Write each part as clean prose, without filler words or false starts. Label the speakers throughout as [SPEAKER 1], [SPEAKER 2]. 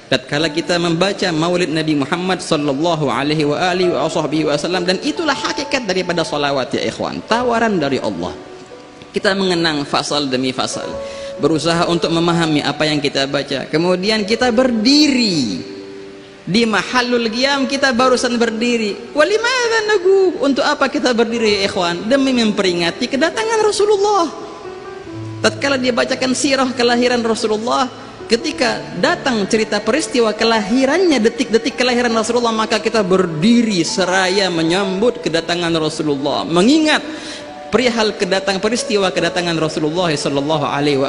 [SPEAKER 1] tatkala kita membaca maulid Nabi Muhammad sallallahu alaihi wasallam, dan itulah hakikat daripada salawat ya ikhwan, tawaran dari Allah. Kita mengenang fasal demi fasal, berusaha untuk memahami apa yang kita baca, kemudian kita berdiri di mahallul qiyam, kita barusan berdiri. Walimadza nagu, untuk apa kita berdiri ya ikhwan? Demi memperingati kedatangan Rasulullah. Tatkala dia bacakan sirah kelahiran Rasulullah, ketika datang cerita peristiwa kelahirannya, detik-detik kelahiran Rasulullah, maka kita berdiri seraya menyambut kedatangan Rasulullah, mengingat perihal peristiwa kedatangan Rasulullah sallallahu alaihi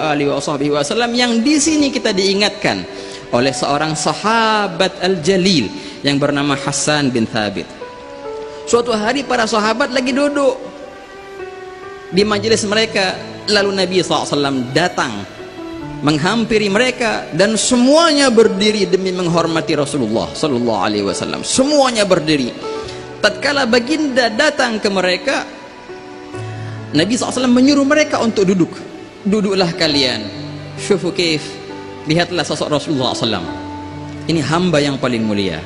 [SPEAKER 1] wasallam, yang di sini kita diingatkan oleh seorang sahabat al-jalil yang bernama Hasan bin Thabit. Suatu hari para sahabat lagi duduk di majelis mereka, lalu Nabi SAW datang menghampiri mereka, dan semuanya berdiri demi menghormati Rasulullah sallallahu alaihi wasallam. Semuanya berdiri. Tatkala baginda datang ke mereka, Nabi SAW menyuruh mereka untuk duduk. Duduklah kalian. Syufu kaif, lihatlah sosok Rasulullah SAW. Ini hamba yang paling mulia.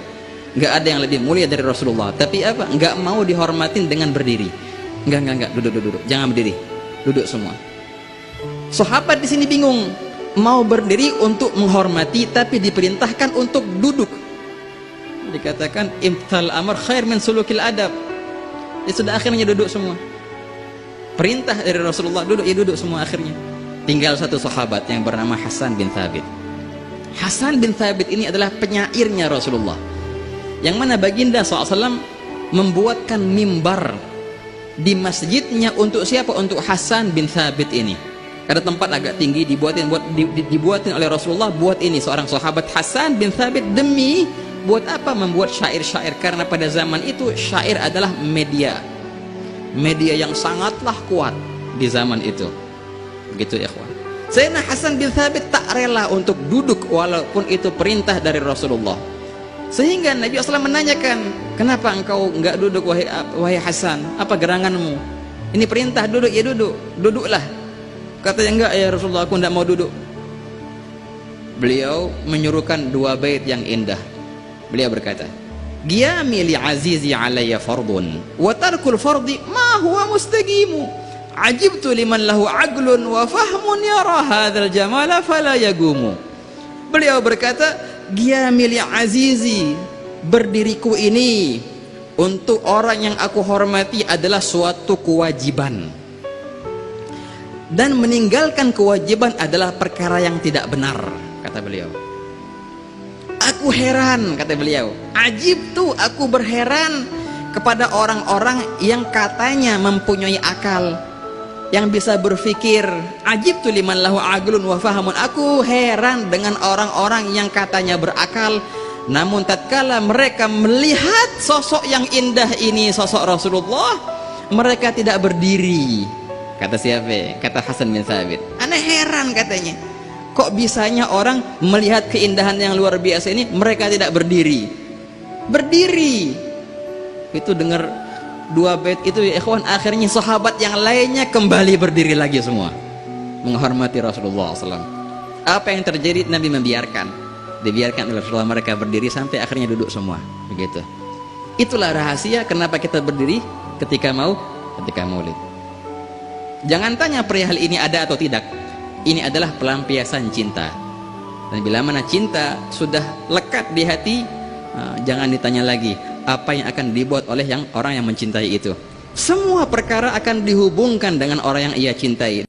[SPEAKER 1] Nggak ada yang lebih mulia dari Rasulullah. Tapi apa? Nggak mau dihormatin dengan berdiri. Nggak. Duduk. Jangan berdiri. Duduk semua. Sahabat di sini bingung. Mau berdiri untuk menghormati, tapi diperintahkan untuk duduk. Dikatakan imthal amr khair min sulukil adab. Ya sudah, akhirnya duduk semua. Perintah dari Rasulullah, duduk, ya duduk semua akhirnya. Tinggal satu sahabat yang bernama Hasan bin Thabit. Hasan bin Thabit ini adalah penyairnya Rasulullah, yang mana baginda SAW membuatkan mimbar di masjidnya untuk siapa? Untuk Hasan bin Thabit ini. Ada tempat agak tinggi, dibuatin oleh Rasulullah buat ini seorang sahabat Hasan bin Thabit. Demi buat apa? Membuat syair-syair, karena pada zaman itu syair adalah media yang sangatlah kuat di zaman itu. Begitu ya ikhwan. Sayyidina Hasan bin Thabit tak rela untuk duduk walaupun itu perintah dari Rasulullah. Sehingga Nabi SAW menanyakan, kenapa engkau enggak duduk wahai Hasan? Apa geranganmu? Ini perintah, duduk, ya duduk. Duduklah. Katanya, enggak ya Rasulullah, aku enggak mau duduk. Beliau menyuruhkan dua bait yang indah. Beliau berkata, qiyami li azizi alayya fardun wa tarkul fardi ma huwa mustaqimu, ajibtu liman lahu aqlun wa fahmun yara hadzal jamala fala yagumu. Beliau berkata, qiyami li azizi, berdiriku ini untuk orang yang aku hormati adalah suatu kewajiban, dan meninggalkan kewajiban adalah perkara yang tidak benar, kata beliau. Aku heran, kata beliau, ajib tuh, aku berheran kepada orang-orang yang katanya mempunyai akal, yang bisa berpikir. Ajib tuh liman lahu aqlun wa fahamun, aku heran dengan orang-orang yang katanya berakal, namun tatkala mereka melihat sosok yang indah ini, sosok Rasulullah, mereka tidak berdiri. Kata siapa? Kata Hasan bin Thabit. Aneh heran, katanya, kok bisanya orang melihat keindahan yang luar biasa ini mereka tidak berdiri. Itu dengar dua bait itu ya ikhwan, akhirnya sahabat yang lainnya kembali berdiri lagi semua menghormati Rasulullah SAW. Apa yang terjadi? Nabi dibiarkan oleh Rasulullah mereka berdiri sampai akhirnya duduk semua. Begitu. Itulah rahasia kenapa kita berdiri ketika maulid. Jangan tanya perihal ini ada atau tidak. Ini adalah pelampiasan cinta. Dan bila mana cinta sudah lekat di hati, jangan ditanya lagi apa yang akan dibuat oleh orang yang mencintai itu. Semua perkara akan dihubungkan dengan orang yang ia cintai.